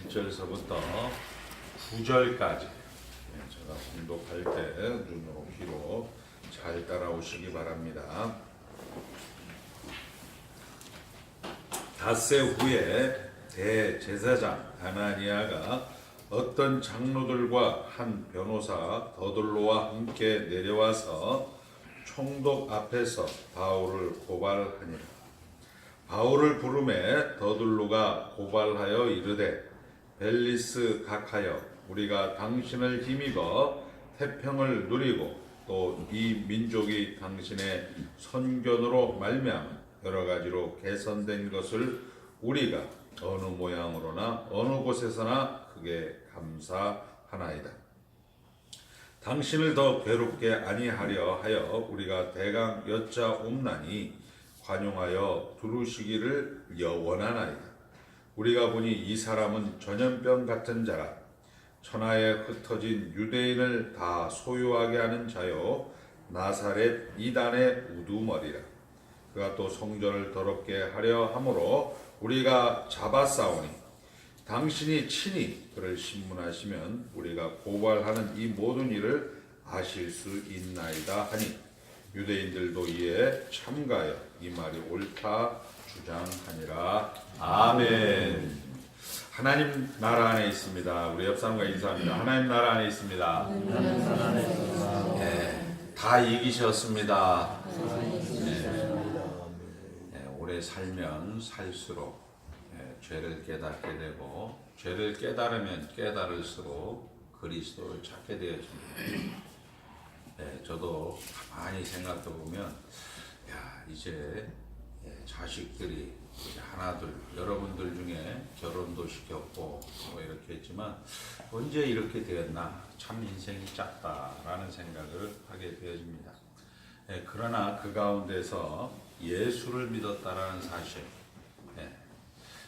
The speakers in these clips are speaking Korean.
1절서부터 9절까지 제가 봉독할 때 눈으로 귀로 잘 따라오시기 바랍니다. 닷새 후에 대제사장 하나니아가 어떤 장로들과 한 변호사 더둘로와 함께 내려와서 총독 앞에서 바울을 고발하니라. 바울을 부르매 더둘로가 고발하여 이르되 벨리스 각하여 우리가 당신을 힘입어 태평을 누리고 또 이 민족이 당신의 선견으로 말미암아 여러 가지로 개선된 것을 우리가 어느 모양으로나 어느 곳에서나 크게 감사하나이다. 당신을 더 괴롭게 아니하려 하여 우리가 대강 여짜옵나니 관용하여 두루시기를 원하나이다. 우리가 보니 이 사람은 전염병 같은 자라 천하에 흩어진 유대인을 다 소유하게 하는 자요 나사렛 이단의 우두머리라. 그가 또 성전을 더럽게 하려 함으로 우리가 잡아싸우니 당신이 친히 그를 신문하시면 우리가 고발하는 이 모든 일을 아실 수 있나이다 하니 유대인들도 이에 참가하여 이 말이 옳다 주장하니라. 아멘. 하나님 나라 안에 있습니다. 우리 옆 사람과 인사합니다. 하나님 나라 안에 있습니다. 다 이기셨습니다. 오래 살면 살수록 죄를 깨닫게 되고 죄를 깨달으면 깨달을수록 그리스도를 찾게 되어집니다. 저도 가만히 생각해 보면 이제 자식들이 이제 하나둘 여러분들 중에 결혼도 시켰고 뭐 이렇게 했지만 언제 이렇게 되었나 참 인생이 짧다라는 생각을 하게 되어집니다. 그러나 그 가운데서 예수를 믿었다라는 사실,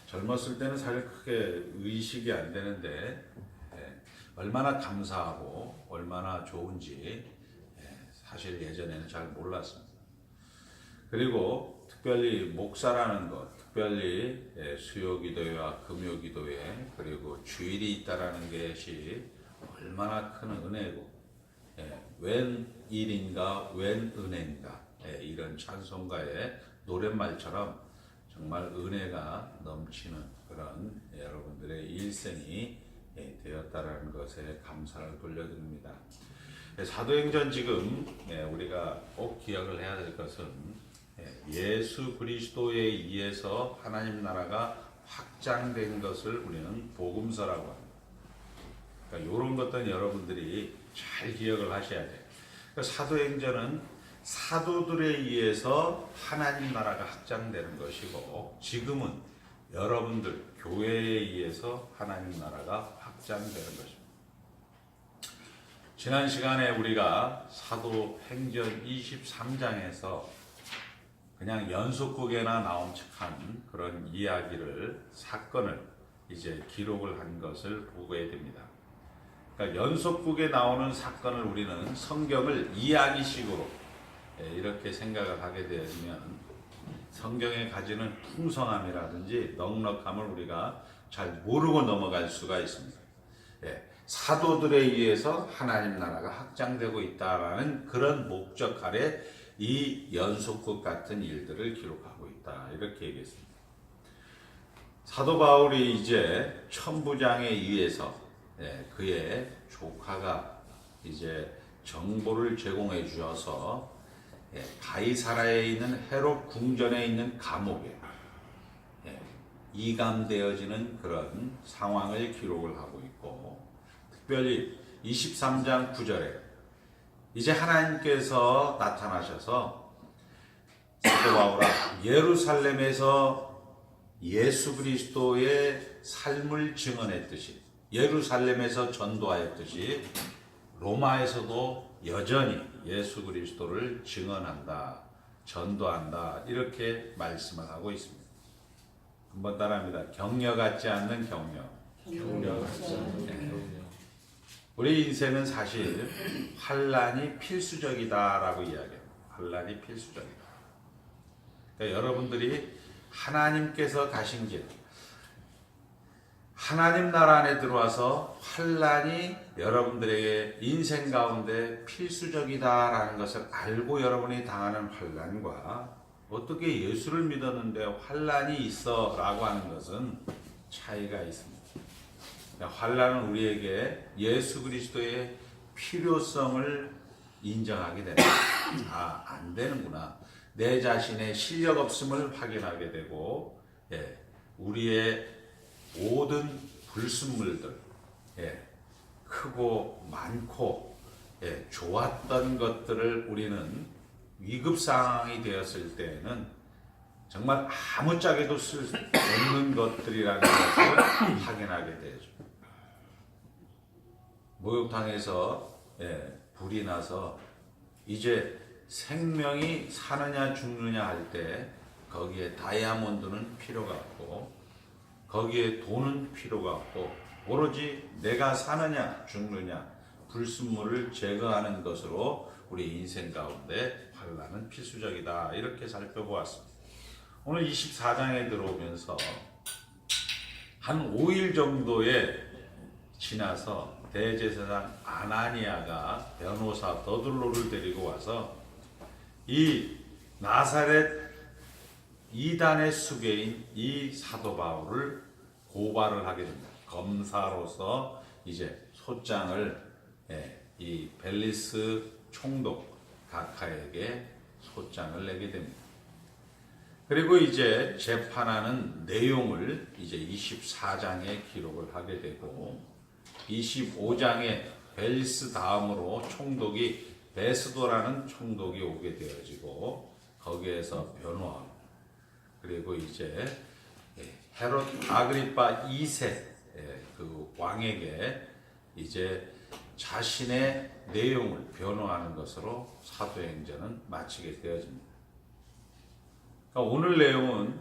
젊었을 때는 사실 크게 의식이 안 되는데 얼마나 감사하고 얼마나 좋은지 사실 예전에는 잘 몰랐습니다. 그리고 특별히 목사라는 것, 특별히 수요기도회와 금요기도회 그리고 주일이 있다라는 것이 얼마나 큰 은혜고 웬 일인가 웬 은혜인가 이런 찬송가의 노랫말처럼 정말 은혜가 넘치는 그런 여러분들의 일생이 되었다라는 것에 감사를 돌려드립니다. 사도행전 지금 우리가 꼭 기억을 해야 될 것은 예수 그리스도에 의해서 하나님 나라가 확장된 것을 우리는 복음서라고 합니다. 그러니까 이런 것들은 여러분들이 잘 기억을 하셔야 돼요. 그러니까 사도행전은 사도들에 의해서 하나님 나라가 확장되는 것이고 지금은 여러분들 교회에 의해서 하나님 나라가 확장되는 것입니다. 지난 시간에 우리가 사도행전 23장에서 그냥 연속극에나 나온 척한 그런 이야기를 사건을 이제 기록을 한 것을 보게 됩니다. 그러니까 연속극에 나오는 사건을 우리는 성경을 이야기식으로 이렇게 생각을 하게 되어지면 성경에 가지는 풍성함이라든지 넉넉함을 우리가 잘 모르고 넘어갈 수가 있습니다. 사도들에 의해서 하나님 나라가 확장되고 있다라는 그런 목적 아래 이 연속극 같은 일들을 기록하고 있다 이렇게 얘기했습니다. 사도 바울이 이제 천부장에 의해서 그의 조카가 이제 정보를 제공해 주어서 가이사라에 있는 헤롯 궁전에 있는 감옥에 이감되어지는 그런 상황을 기록을 하고 있고 특별히 23장 9절에 이제 하나님께서 나타나셔서 사도 바울아 예루살렘에서 예수 그리스도의 삶을 증언했듯이 예루살렘에서 전도하였듯이 로마에서도 여전히 예수 그리스도를 증언한다, 전도한다 이렇게 말씀을 하고 있습니다. 한번 따라합니다. 격려 같지 않는 격려. 격려 같지 않는 격려. 우리 인생은 사실 환란이 필수적이다라고 이야기해요. 환란이 필수적이다. 그러니까 여러분들이 하나님께서 가신 길, 하나님 나라 안에 들어와서 환난이 여러분들에게 인생 가운데 필수적이다라는 것을 알고 여러분이 당하는 환난과 어떻게 예수를 믿었는데 환난이 있어 라고 하는 것은 차이가 있습니다. 환난은 우리에게 예수 그리스도의 필요성을 인정하게 됩니다. 아, 안 되는구나. 내 자신의 실력 없음을 확인하게 되고, 우리의 모든 불순물들, 크고 많고, 좋았던 것들을 우리는 위급 상황이 되었을 때에는 정말 아무짝에도 쓸 수 없는 것들이라는 것을 확인하게 되죠. 목욕탕에서 불이 나서 이제 생명이 사느냐 죽느냐 할 때 거기에 다이아몬드는 필요가 없고 거기에 돈은 필요가 없고 오로지 내가 사느냐 죽느냐 불순물을 제거하는 것으로 우리 인생 가운데 환난은 필수적이다. 이렇게 살펴보았습니다. 오늘 24장에 들어오면서 한 5일 정도에 지나서 대제사장 아나니아가 변호사 더둘로를 데리고 와서 이 나사렛 이단의 수괴인 이 사도 바울을 고발을 하게 됩니다. 검사로서 이제 소장을 이 벨리스 총독 가카에게 소장을 내게 됩니다. 그리고 이제 재판하는 내용을 이제 24장에 기록을 하게 되고 25장에 벨리스 다음으로 총독이 베스도라는 총독이 오게 되어지고 거기에서 변호하고 그리고 이제 헤롯 아그리파 2세 그 왕에게 이제 자신의 내용을 변호하는 것으로 사도행전은 마치게 되어집니다. 그러니까 오늘 내용은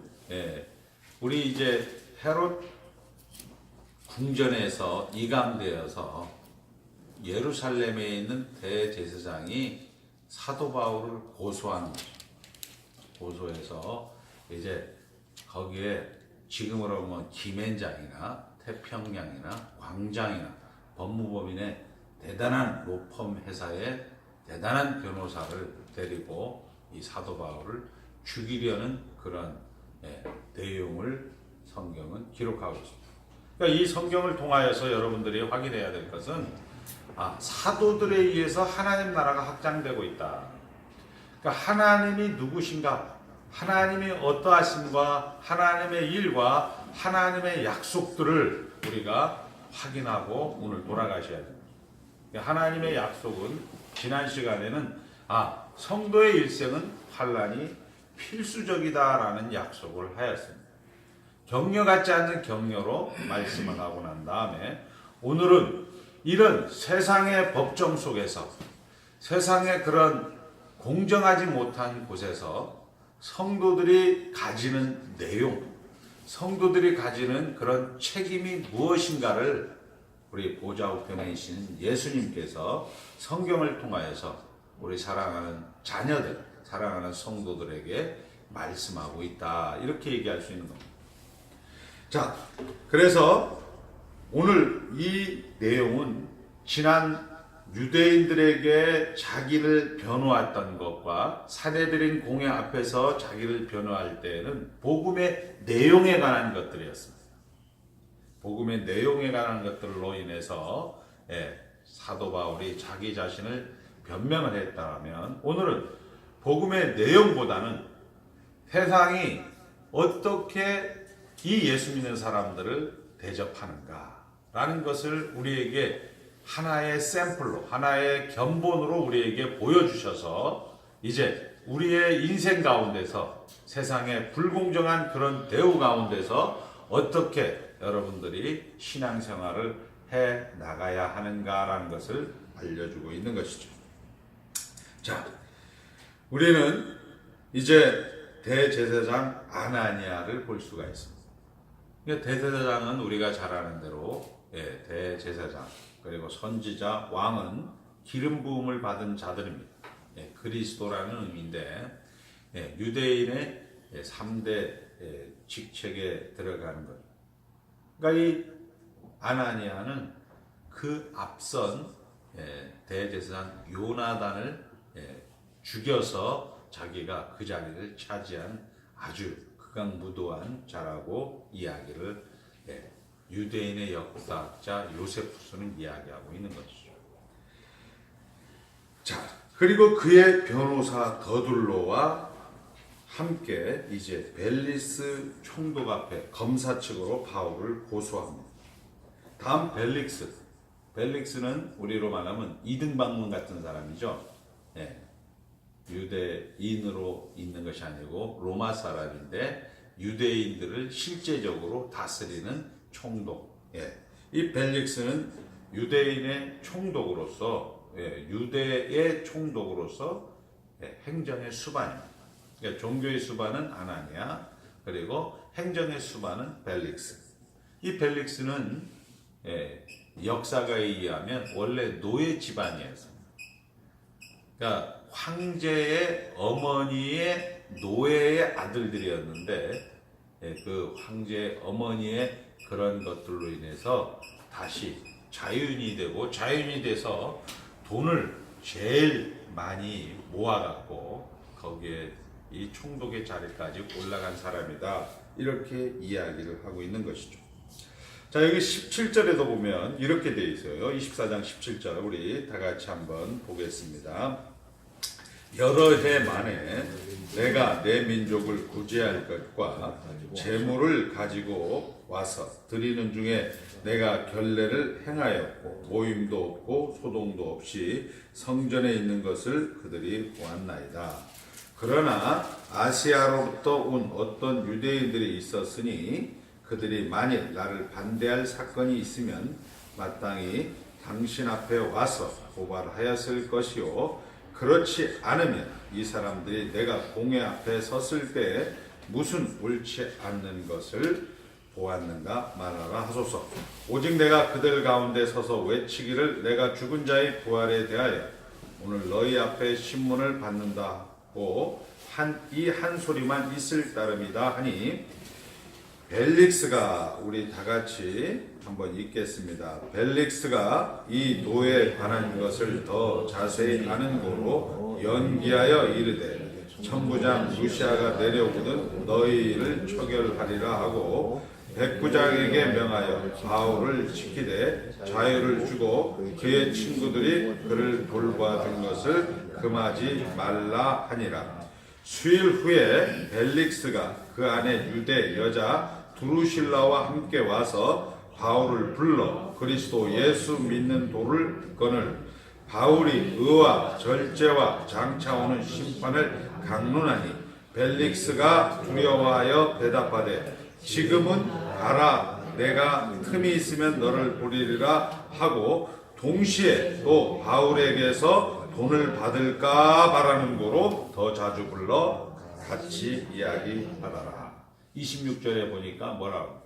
우리 이제 헤롯 궁전에서 이감되어서 예루살렘에 있는 대제사장이 사도 바울을 고소하는 거죠. 고소해서 이제 거기에 지금으로 보면 김앤장이나 태평양이나 광장이나 법무법인의 대단한 로펌 회사의 대단한 변호사를 데리고 이 사도 바울을 죽이려는 그런 내용을 성경은 기록하고 있습니다. 그러니까 이 성경을 통하여서 여러분들이 확인해야 될 것은 사도들에 의해서 하나님 나라가 확장되고 있다. 그러니까 하나님이 누구신가? 하나님이 어떠하심과 하나님의 일과 하나님의 약속들을 우리가 확인하고 오늘 돌아가셔야 됩니다. 하나님의 약속은 지난 시간에는 성도의 일생은 환난이 필수적이다라는 약속을 하였습니다. 격려 같지 않는 격려로 말씀을 하고 난 다음에 오늘은 이런 세상의 법정 속에서 세상의 그런 공정하지 못한 곳에서 성도들이 가지는 내용, 성도들이 가지는 그런 책임이 무엇인가를 우리 보좌 우편에 계신 예수님께서 성경을 통하여서 우리 사랑하는 자녀들, 사랑하는 성도들에게 말씀하고 있다. 이렇게 얘기할 수 있는 겁니다. 자, 그래서 오늘 이 내용은 지난 유대인들에게 자기를 변호했던 것과 사내들인 공회 앞에서 자기를 변호할 때에는 복음의 내용에 관한 것들이었습니다. 복음의 내용에 관한 것들로 인해서 사도 바울이 자기 자신을 변명을 했다면 오늘은 복음의 내용보다는 세상이 어떻게 이 예수 믿는 사람들을 대접하는가라는 것을 우리에게 하나의 샘플로, 하나의 견본으로 우리에게 보여주셔서 이제 우리의 인생 가운데서 세상의 불공정한 그런 대우 가운데서 어떻게 여러분들이 신앙생활을 해 나가야 하는가라는 것을 알려주고 있는 것이죠. 자, 우리는 이제 대제사장 아나니아를 볼 수가 있습니다. 대제사장은 우리가 잘 아는 대로 대제사장 그리고 선지자 왕은 기름 부음을 받은 자들입니다. 그리스도라는 의미인데 유대인의 3대 직책에 들어가는 것. 그러니까 이 아나니아는 그 앞선 대제사장 요나단을 죽여서 자기가 그 자리를 차지한 아주 극악무도한 자라고 이야기를 유대인의 역사학자 요세푸스는 이야기하고 있는 것이죠. 자, 그리고 그의 변호사 더둘로와 함께 이제 벨리스 총독 앞에 검사 측으로 바울을 고소합니다. 다음 벨릭스는 우리로 말하면 이등방문 같은 사람이죠. 유대인으로 있는 것이 아니고 로마 사람인데 유대인들을 실제적으로 다스리는 총독. 이 벨릭스는 유대인의 총독으로서 유대의 총독으로서 행정의 수반입니다. 그러니까 종교의 수반은 아나니아, 그리고 행정의 수반은 벨릭스. 이 벨릭스는 역사가에 의하면 원래 노예 집안이었습니다. 그러니까 황제의 어머니의 노예의 아들들이었는데 그 황제의 어머니의 그런 것들로 인해서 다시 자유인이 되고, 자유인이 돼서 돈을 제일 많이 모아갖고 거기에 이 총독의 자리까지 올라간 사람이다, 이렇게 이야기를 하고 있는 것이죠. 자, 여기 17절에도 보면 이렇게 되어 있어요. 24장 17절 우리 다 같이 한번 보겠습니다. 여러 해 만에 내가 내 민족을 구제할 것과 재물을 가지고 와서 드리는 중에 내가 결례를 행하였고 모임도 없고 소동도 없이 성전에 있는 것을 그들이 보았나이다. 그러나 아시아로부터 온 어떤 유대인들이 있었으니 그들이 만일 나를 반대할 사건이 있으면 마땅히 당신 앞에 와서 고발하였을 것이요, 그렇지 않으면 이 사람들이 내가 공회 앞에 섰을 때 무슨 옳지 않는 것을 보았는가 말하라 하소서. 오직 내가 그들 가운데 서서 외치기를 내가 죽은 자의 부활에 대하여 오늘 너희 앞에 신문을 받는다고 이 한 소리만 있을 따름이다 하니, 벨릭스가, 우리 다 같이 한번 읽겠습니다. 벨릭스가 이 노에 관한 것을 더 자세히 아는 고로 연기하여 이르되 천부장 루시아가 내려오거든 너희를 처결하리라 하고 백부장에게 명하여 바울을 지키되 자유를 주고 그의 친구들이 그를 돌봐준 것을 금하지 말라 하니라. 수일 후에 벨릭스가 그 안에 유대 여자 두루실라와 함께 와서 바울을 불러 그리스도 예수 믿는 도를 거늘 바울이 의와 절제와 장차 오는 심판을 강론하니, 벨릭스가 두려워하여 대답하되 지금은 가라, 내가 틈이 있으면 너를 보리리라 하고 동시에 또 바울에게서 돈을 받을까 바라는 거로 더 자주 불러 같이 이야기하더라. 26절에 보니까 뭐라고?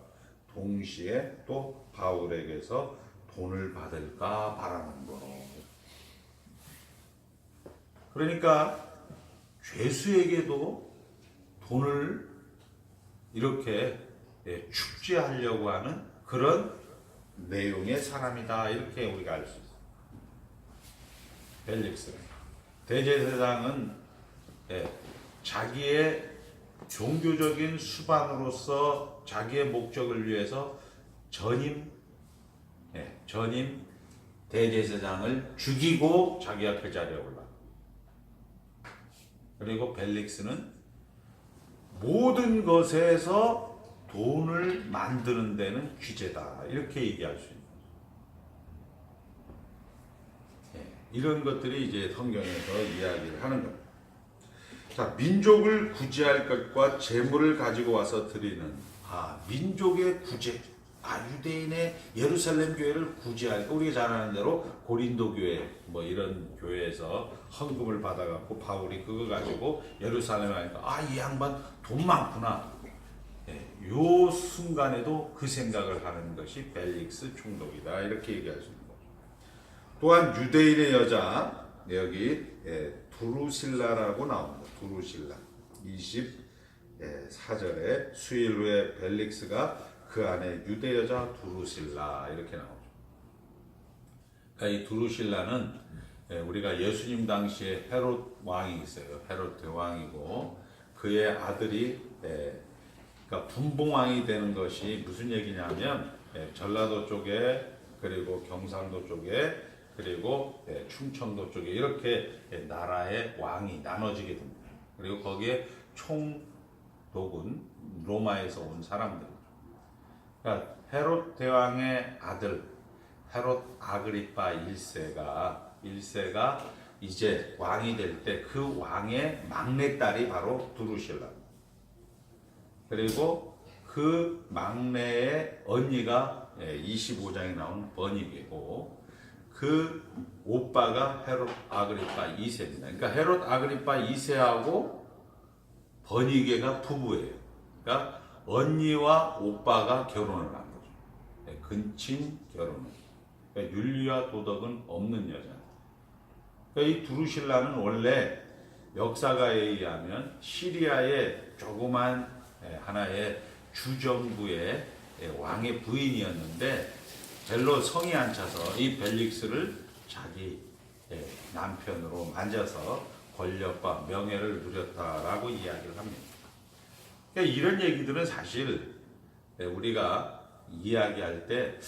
동시에 또 바울에게서 돈을 받을까 바라는 거로. 그러니까 죄수에게도 돈을 이렇게 축제하려고 하는 그런 내용의 사람이다, 이렇게 우리가 알 수 있어요. 벨릭스 대제사장은 자기의 종교적인 수반으로서 자기의 목적을 위해서 전임 대제사장을 죽이고 자기가 그 자리에 올라. 그리고 벨릭스는 모든 것에서 돈을 만드는 데는 귀재다, 이렇게 얘기할 수 있는. 이런 것들이 이제 성경에서 이야기를 하는 겁니다. 자, 민족을 구제할 것과 재물을 가지고 와서 드리는, 민족의 구제, 유대인의 예루살렘 교회를 구제할 거. 우리가 잘 아는 대로 고린도 교회 뭐 이런 교회에서 헌금을 받아갖고 바울이 그거 가지고 예루살렘에 가니까 이 양반 돈 많구나. 요 순간에도 그 생각을 하는 것이 벨릭스 총독이다, 이렇게 얘기할 수 있는 거죠. 또한 유대인의 여자, 여기 두루실라라고 나옵니다. 두루실라 24절에 수일 후에 벨릭스가 그 안에 유대 여자 두루실라 이렇게 나오죠. 그러니까 이 두루실라는 우리가 예수님 당시에 헤롯 왕이 있어요. 헤롯 대왕이고 그의 아들이 그러니까 분봉왕이 되는 것이 무슨 얘기냐면 전라도 쪽에 그리고 경상도 쪽에 그리고 충청도 쪽에 이렇게 나라의 왕이 나눠지게 됩니다. 그리고 거기에 총독은 로마에서 온 사람들. 그러니까 헤롯 대왕의 아들 헤롯 아그리파 1세가 이제 왕이 될 때 그 왕의 막내딸이 바로 두루실라. 그리고 그 막내의 언니가 25장에 나온 버니게고 그 오빠가 헤롯 아그리파 2세입니다. 그러니까 헤롯 아그리파 2세하고 버니게가 부부예요. 그러니까 언니와 오빠가 결혼을 한 거죠. 근친 결혼을. 그러니까 윤리와 도덕은 없는 여자. 그러니까 이 두루실라는 원래 역사가에 의하면 시리아의 조그만 하나의 주정부의 왕의 부인이었는데 별로 성이 안 차서 이 벨릭스를 자기 남편으로 만져서 권력과 명예를 누렸다라고 이야기를 합니다. 그러니까 이런 얘기들은 사실 우리가 이야기할 때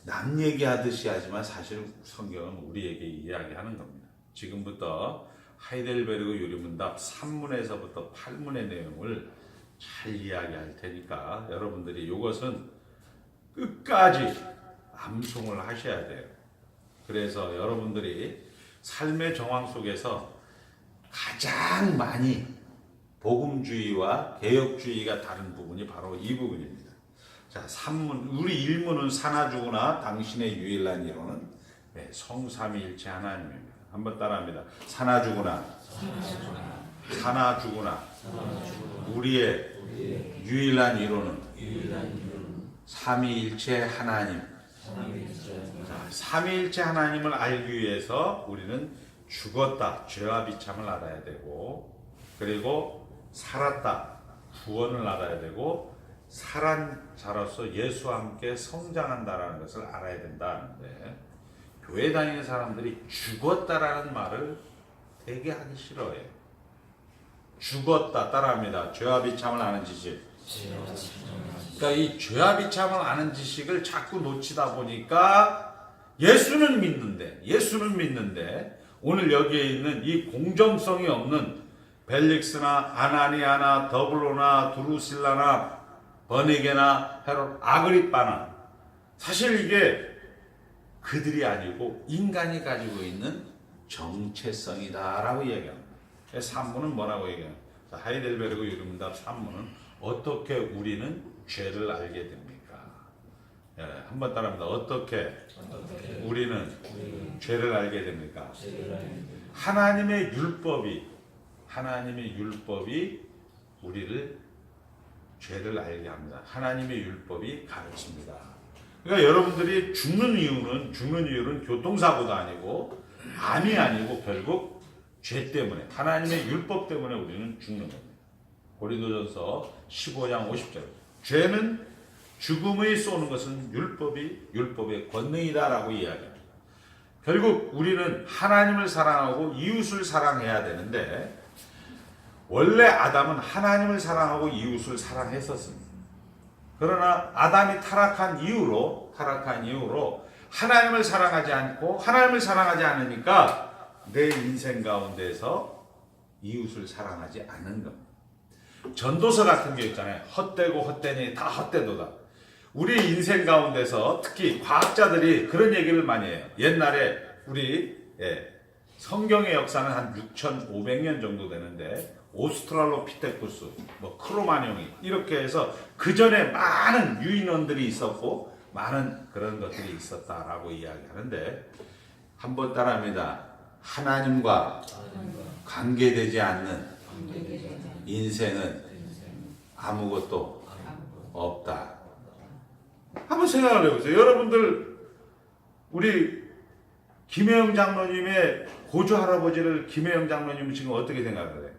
남 얘기하듯이 하지만 사실 성경은 우리에게 이야기하는 겁니다. 지금부터 하이델베르그 유리문답 3문에서부터 8문의 내용을 잘 이야기할 테니까 여러분들이 이것은 끝까지 암송을 하셔야 돼요. 그래서 여러분들이 삶의 정황 속에서 가장 많이 복음주의와 개혁주의가 다른 부분이 바로 이 부분입니다. 자, 3문, 우리 1문은 사나 죽으나 당신의 유일한 이론은 성삼위일체 하나님입니다. 한번 따라합니다. 사나 죽으나 우리의 유일한 이론은 삼위일체 하나님. 자, 삼위일체 하나님을 알기 위해서 우리는 죽었다, 죄와 비참을 알아야 되고, 그리고 살았다, 구원을 알아야 되고, 살한 자로서 예수와 함께 성장한다라는 것을 알아야 된다는데, 교회 다니는 사람들이 죽었다라는 말을 되게 하기 싫어해요. 죽었다, 따라합니다. 죄와 비참을 아는 지식. 그러니까 이 죄와 비참을 아는 지식을 자꾸 놓치다 보니까 예수는 믿는데 오늘 여기에 있는 이 공정성이 없는 벨릭스나 아나니아나 더블로나 두루실라나 버니게나 헤롯 아그리파나 사실 이게 그들이 아니고 인간이 가지고 있는 정체성이다라고 얘기합니다. 3문은 뭐라고 얘기해요? 하이델베르그 유리문답 3문은 어떻게 우리는 죄를 알게 됩니까? 한번 따라합니다. 어떻게 우리는 죄를 알게 됩니까? 하나님의 율법이 우리를 죄를 알게 합니다. 하나님의 율법이 가르칩니다. 그러니까 여러분들이 죽는 이유는 교통사고도 아니고 암이 아니고 결국 죄 때문에 하나님의 율법 때문에 우리는 죽는 겁니다. 고린도전서 15장 50절. 죄는 죽음의 쏘는 것은 율법의 권능이다라고 이야기합니다. 결국 우리는 하나님을 사랑하고 이웃을 사랑해야 되는데 원래 아담은 하나님을 사랑하고 이웃을 사랑했었습니다. 그러나 아담이 타락한 이후로 하나님을 사랑하지 않으니까 내 인생 가운데서 이웃을 사랑하지 않는 겁니다. 전도서 같은 게 있잖아요. 헛되고 헛되니 다 헛되도다. 우리 인생 가운데서 특히 과학자들이 그런 얘기를 많이 해요. 옛날에 우리 성경의 역사는 한 6,500년 정도 되는데 오스트랄로피테쿠스, 크로마뇽이 이렇게 해서 그 전에 많은 유인원들이 있었고 많은 그런 것들이 있었다라고 이야기하는데 한번 따라합니다. 하나님과 관계되지 않는 인생은 아무것도 없다. 한번 생각을 해보세요. 여러분들 우리 김혜영 장로님의 고조 할아버지를 김혜영 장로님은 지금 어떻게 생각을 해요?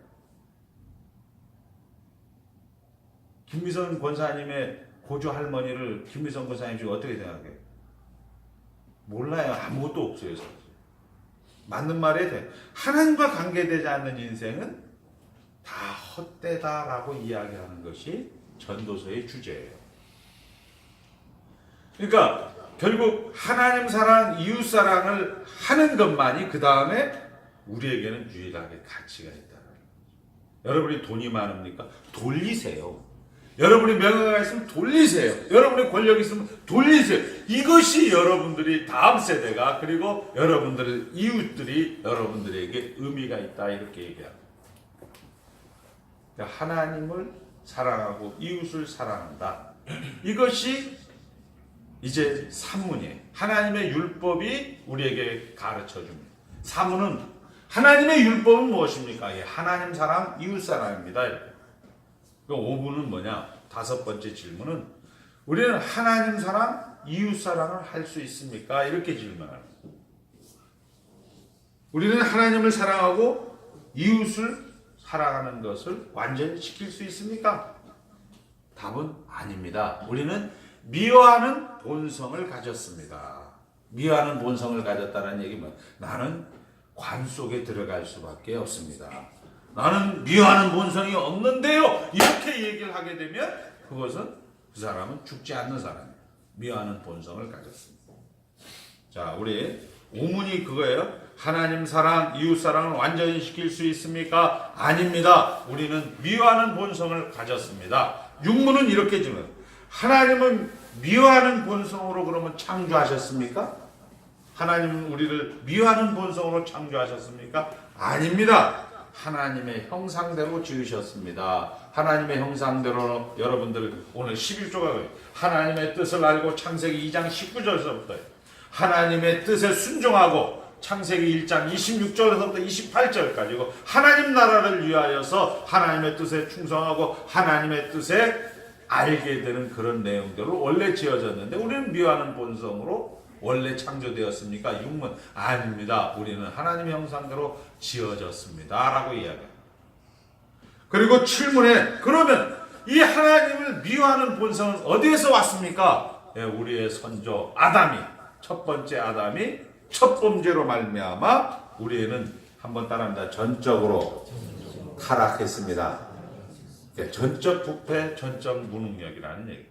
김미선 권사님의 고조 할머니를 김미성 권사님 지금 어떻게 생각해요? 몰라요. 아무것도 없어요. 사실. 맞는 말이 돼. 하나님과 관계되지 않는 인생은 다 헛되다라고 이야기하는 것이 전도서의 주제예요. 그러니까 결국 하나님 사랑, 이웃 사랑을 하는 것만이 그 다음에 우리에게는 유일하게 가치가 있다. 여러분이 돈이 많습니까? 돌리세요. 여러분이 명예가 있으면 돌리세요. 여러분이 권력이 있으면 돌리세요. 이것이 여러분들이 다음 세대가 그리고 여러분들 이웃들이 여러분들에게 의미가 있다 이렇게 얘기합니다. 하나님을 사랑하고 이웃을 사랑한다. 이것이 이제 산문이에요. 하나님의 율법이 우리에게 가르쳐 줍니다. 사문은 하나님의 율법은 무엇입니까? 하나님 사랑, 이웃 사랑입니다. 그 5분은 뭐냐? 5번째 질문은 우리는 하나님 사랑, 이웃 사랑을 할 수 있습니까? 이렇게 질문합니다. 우리는 하나님을 사랑하고 이웃을 사랑하는 것을 완전히 지킬 수 있습니까? 답은 아닙니다. 우리는 미워하는 본성을 가졌습니다. 미워하는 본성을 가졌다는 얘기는 나는 관 속에 들어갈 수밖에 없습니다. 나는 미워하는 본성이 없는데요. 이렇게 얘기를 하게 되면 그것은 그 사람은 죽지 않는 사람이에요. 미워하는 본성을 가졌습니다. 자, 우리 오문이 그거예요. 하나님 사랑, 이웃 사랑을 완전히 시킬 수 있습니까? 아닙니다. 우리는 미워하는 본성을 가졌습니다. 육문은 이렇게 주는 하나님은 미워하는 본성으로 그러면 창조하셨습니까? 하나님은 우리를 미워하는 본성으로 창조하셨습니까? 아닙니다. 하나님의 형상대로 지으셨습니다. 하나님의 형상대로 여러분들 오늘 11조가 하나님의 뜻을 알고 창세기 2장 19절서부터 하나님의 뜻에 순종하고 창세기 1장 26절에서부터 28절까지고 하나님 나라를 위하여서 하나님의 뜻에 충성하고 하나님의 뜻에 알게 되는 그런 내용들로 원래 지어졌는데 우리는 미워하는 본성으로 원래 창조되었습니까? 육문 아닙니다. 우리는 하나님의 형상대로 지어졌습니다. 라고 이야기합니다. 그리고 7문에 그러면 이 하나님을 미워하는 본성은 어디에서 왔습니까? 예, 우리의 선조 아담이 첫 번째 아담이 첫 범죄로 말미암아 우리는 한번 따라합니다. 전적으로 타락했습니다. 전적 부패, 전적 무능력이라는 얘기.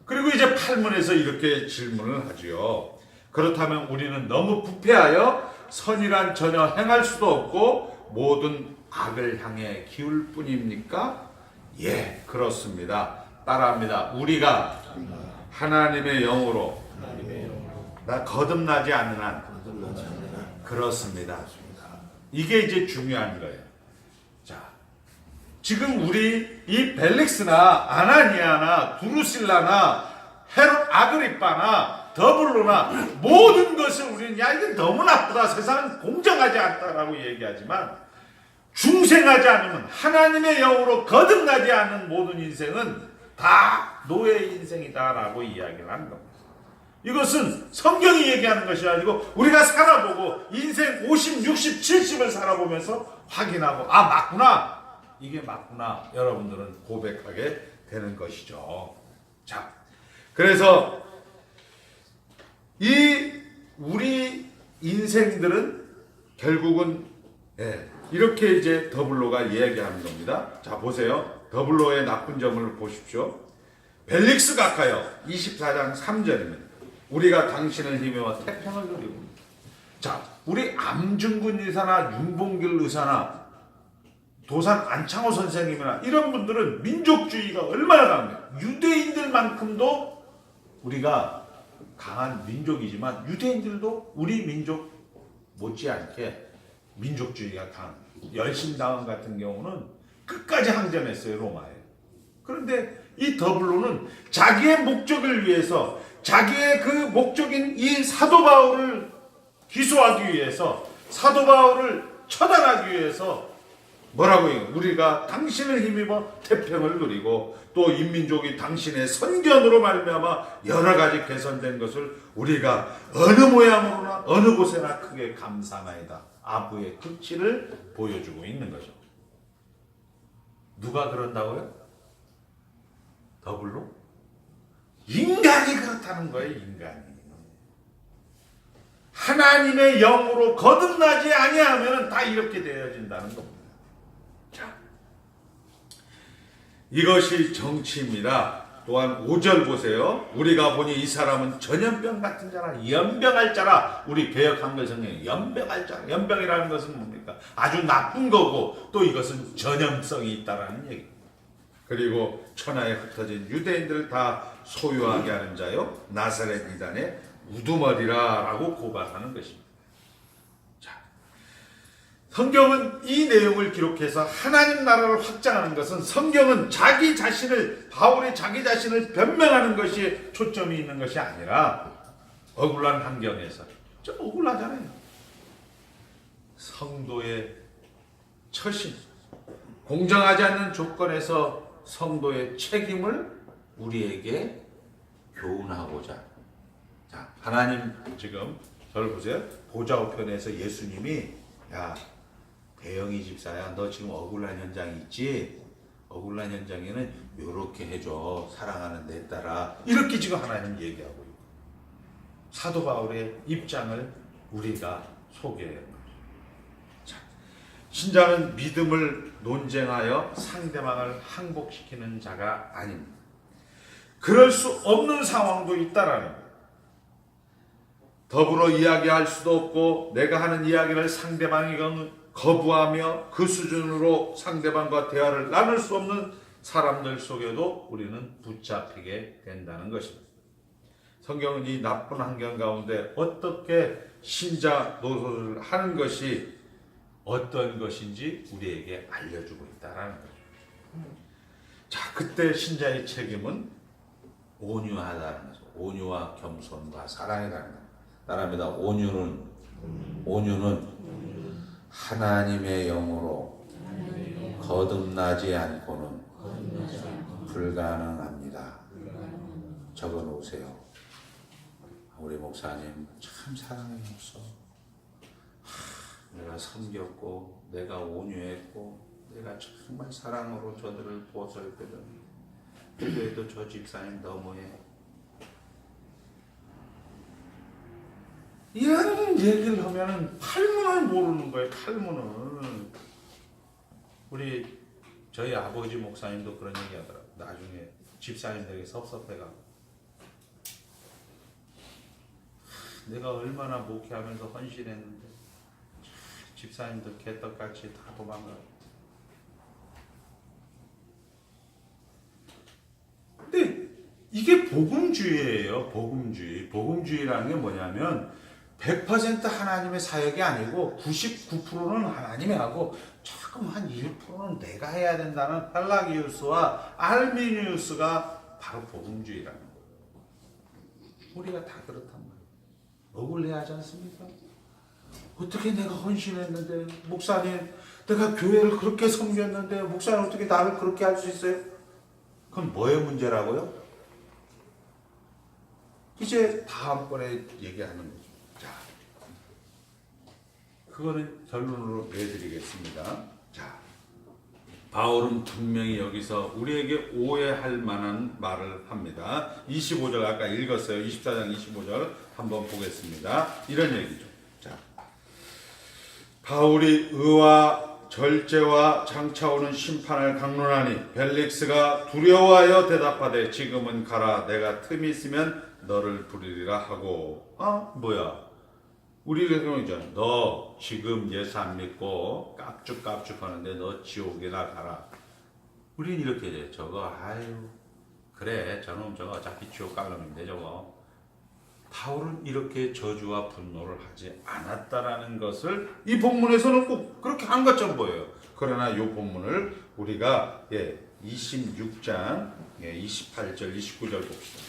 그리고 이제 8문에서 이렇게 질문을 하지요. 그렇다면 우리는 너무 부패하여 선이란 전혀 행할 수도 없고 모든 악을 향해 기울 뿐입니까? 예, 그렇습니다. 따라합니다. 우리가 하나님의 영으로 거듭나지 않는 한 그렇습니다. 이게 이제 중요한 거예요. 자, 지금 우리 이 벨릭스나 아나니아나 두루실라나 헤롯 아그리빠나 더블로나 모든 것을 우리는 야 이게 너무 나쁘다 세상은 공정하지 않다라고 얘기하지만 중생하지 않으면 하나님의 영으로 거듭나지 않는 모든 인생은 다 노예 인생이다라고 이야기를 하는 겁니다. 이것은 성경이 얘기하는 것이 아니고 우리가 살아보고 인생 50, 60, 70을 살아보면서 확인하고 아 맞구나 이게 맞구나 여러분들은 고백하게 되는 것이죠. 자, 그래서 이 우리 인생들은 결국은 이렇게 이제 더블로가 이야기하는 겁니다. 자, 보세요. 더블로의 나쁜 점을 보십시오. 벨릭스 각하여 24장 3절입니다. 우리가 당신을 힘입어 태평을 누리고. 자, 우리 암중근 의사나 윤봉길 의사나 도산 안창호 선생님이나 이런 분들은 민족주의가 얼마나 강해요. 유대인들만큼도 우리가 강한 민족이지만 유대인들도 우리 민족 못지않게 민족주의가 강합니다. 열심당원 같은 경우는 끝까지 항전했어요. 로마에. 그런데 이 더블로는 자기의 목적을 위해서 자기의 그 목적인 이 사도 바울을 기소하기 위해서 사도 바울을 처단하기 위해서 뭐라고 해요? 우리가 당신을 힘입어 태평을 누리고 또 인민족이 당신의 선견으로 말미암아 여러 가지 개선된 것을 우리가 어느 모양으로나 어느 곳에나 크게 감사나이다. 아부의 극치를 보여주고 있는 거죠. 누가 그런다고요? 더블로? 인간이 그렇다는 거예요. 인간이. 하나님의 영으로 거듭나지 아니하면 다 이렇게 되어진다는 겁니다. 자, 이것이 정치입니다. 또한 5절 보세요. 우리가 보니 이 사람은 전염병 같은 자라, 연병할 자라. 우리 개역 한글 성경에 연병할 자라. 연병이라는 것은 뭡니까? 아주 나쁜 거고 또 이것은 전염성이 있다라는 얘기. 그리고 천하에 흩어진 유대인들을 다 소유하게 하는 자요 나사렛 이단의 우두머리라라고 고발하는 것입니다. 자, 성경은 이 내용을 기록해서 하나님 나라를 확장하는 것은 성경은 바울이 자기 자신을 변명하는 것이 초점이 있는 것이 아니라 억울한 환경에서 좀 억울하잖아요. 성도의 처신, 공정하지 않는 조건에서 성도의 책임을 우리에게 교훈하고자. 자, 하나님 지금 저를 보세요. 보좌 우편에서 예수님이 야 대영이 집사야 너 지금 억울한 현장이 있지? 억울한 현장에는 요렇게 해줘. 사랑하는 내 딸아. 이렇게 지금 하나님 얘기하고 있고 사도 바울의 입장을 우리가 소개해요. 자, 신자는 믿음을 논쟁하여 상대방을 항복시키는 자가 아닙니다. 그럴 수 없는 상황도 있다라는 거예요. 더불어 이야기할 수도 없고 내가 하는 이야기를 상대방이 거부하며 그 수준으로 상대방과 대화를 나눌 수 없는 사람들 속에도 우리는 붙잡히게 된다는 것입니다. 성경은 이 나쁜 환경 가운데 어떻게 신자 노릇을 하는 것이 어떤 것인지 우리에게 알려주고 있다는 거죠. 자, 그때 신자의 책임은 온유하다는 거죠. 온유와 겸손과 사랑이라는 거죠. 따라합니다. 온유는 하나님의 영으로 거듭나지 않고는 불가능합니다. 적어 놓으세요. 우리 목사님 참 사랑이 없어. 내가 섬겼고 내가 온유했고 내가 정말 사랑으로 저들을 보살펴거든. 그래도 저 집사님 너무해. 이런 얘기를 하면은 탈문을 모르는 거예요. 탈문을. 저희 아버지 목사님도 그런 얘기 하더라고요. 나중에 집사님들에게 섭섭해가고 내가 얼마나 목회하면서 헌신했는데 집사님들 개떡같이 다 도망가요. 근데 이게 복음주의예요. 복음주의라는 게 뭐냐면 100% 하나님의 사역이 아니고 99%는 하나님이 하고 조금 한 1%는 내가 해야 된다는 팔라기우스와 알미니우스가 바로 복음주의라는 거예요. 우리가 다 그렇단 말이에요. 억울해하지 않습니까? 어떻게 내가 헌신했는데 목사님 내가 교회를 그렇게 섬겼는데 목사님 어떻게 나를 그렇게 할 수 있어요? 그건 뭐의 문제라고요? 이제 다음번에 얘기하는 거죠. 자, 그거는 결론으로 내드리겠습니다. 자, 바울은 분명히 여기서 우리에게 오해할 만한 말을 합니다. 25절 아까 읽었어요. 24장 25절 한번 보겠습니다. 이런 얘기죠. 자, 바울이 의와 절제와 장차 오는 심판을 강론하니 벨릭스가 두려워하여 대답하되 지금은 가라. 내가 틈이 있으면 너를 부르리라 하고. 뭐야? 우리가 그러죠. 너 지금 예수 안 믿고 깝죽깝죽 하는데 너 지옥이나 가라. 우린 이렇게 돼요. 저거 그래 저놈 저거 어차피 지옥 갈 놈인데 저거. 바울은 이렇게 저주와 분노를 하지 않았다라는 것을 이 본문에서는 꼭 그렇게 한 것처럼 보여요. 그러나 이 본문을 우리가 26장 28절 29절 봅시다.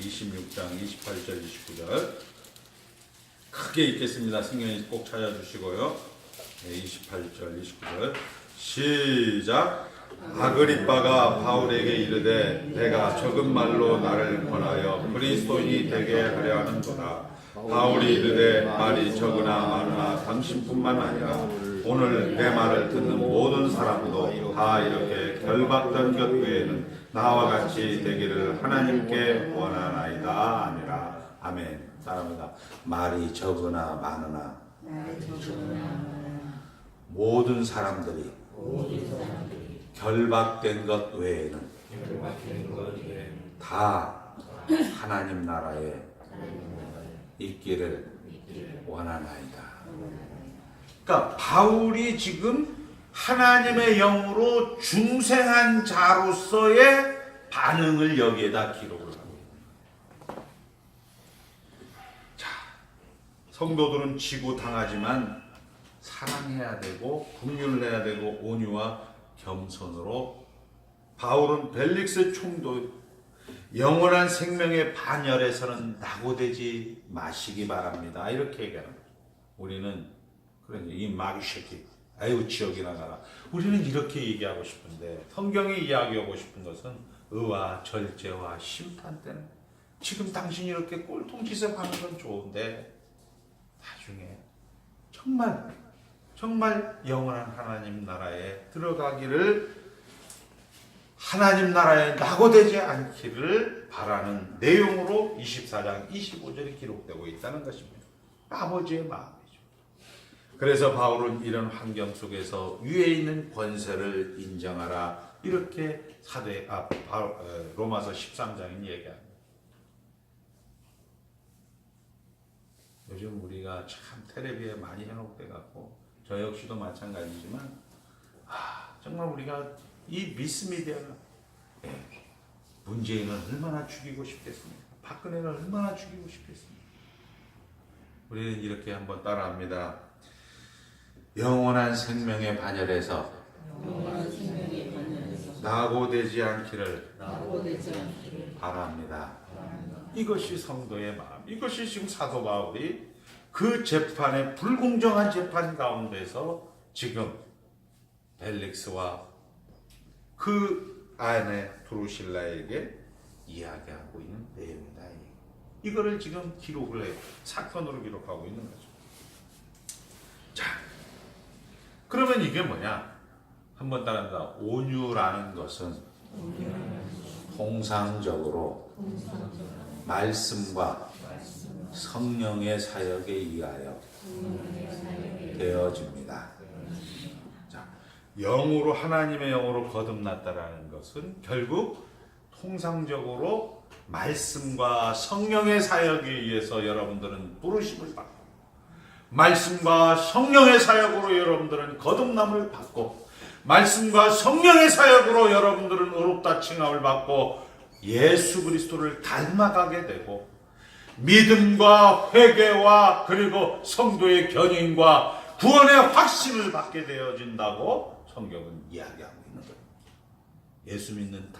26장 28절 29절 크게 읽겠습니다. 성경에 꼭 찾아주시고요. 28절 29절 시작. 아그리빠가 바울에게 이르되 내가 적은 말로 나를 권하여 그리스도인이 되게 하려 하는도다. 바울이 이르되 말이 적으나 많으나 당신뿐만 아니라 오늘 내 말을 듣는 모든 사람도 다 이렇게 결박된 것 외에는 나와 같이 되기를 하나님께 원하나이다. 아니라. 아멘. 사랑합니다. 말이 적으나 많으나 모든 사람들이 결박된 것 외에는 다 하나님 나라에 있기를 원하나이다. 그러니까 바울이 지금 하나님의 영으로 중생한 자로서의 반응을 여기에다 기록을 하고 있습니다. 자, 성도들은 지고 당하지만 사랑해야 되고 긍휼해야 되고 온유와 겸손으로 바울은 벨릭스 총독 영원한 생명의 반열에서는 낙오되지 마시기 바랍니다. 이렇게 얘기합니다. 우리는 그래 이 마귀 새끼 아유 지옥이나 가라. 우리는 이렇게 얘기하고 싶은데 성경이 이야기하고 싶은 것은 의와 절제와 심판 때는 지금 당신이 이렇게 꼴통짓을 하는 건 좋은데 나중에 정말 영원한 하나님 나라에 들어가기를 하나님 나라에 낙오되지 않기를 바라는 내용으로 24장 25절이 기록되고 있다는 것입니다. 아버지의 마음이죠. 그래서 바울은 이런 환경 속에서 위에 있는 권세를 인정하라 이렇게 로마서 13장인 얘기합니다. 요즘 우리가 참 텔레비에 많이 현혹돼 갖고 저 역시도 마찬가지지만 정말 우리가 이 미스미디어가 문재인을 얼마나 죽이고 싶겠습니까? 박근혜를 얼마나 죽이고 싶겠습니까? 우리는 이렇게 한번 따라합니다. 영원한 생명의 반열에서 낙오되지 않기를 바랍니다. 이것이 성도의 마음. 이것이 지금 사도 바울이 그 재판의 불공정한 재판 가운데서 지금 벨릭스와 그 안에 드루실라에게 이야기하고 있는 내용이다. 이거를 지금 기록을 해요. 사건으로 기록하고 있는 거죠. 자, 그러면 이게 뭐냐? 한번 따라합니다. 온유라는 것은 통상적으로 말씀과 성령의 사역에 의하여 되어집니다. 자, 영으로 하나님의 영으로 거듭났다라는 것은 결국 통상적으로 말씀과 성령의 사역에 의해서 여러분들은 부르심을 받고 말씀과 성령의 사역으로 여러분들은 거듭남을 받고 말씀과 성령의 사역으로 여러분들은 의롭다 칭함을 받고 예수 그리스도를 닮아가게 되고 믿음과 회개와 그리고 성도의 견인과 구원의 확신을 받게 되어진다고 성경은 이야기하고 있는 거예요. 예수 믿는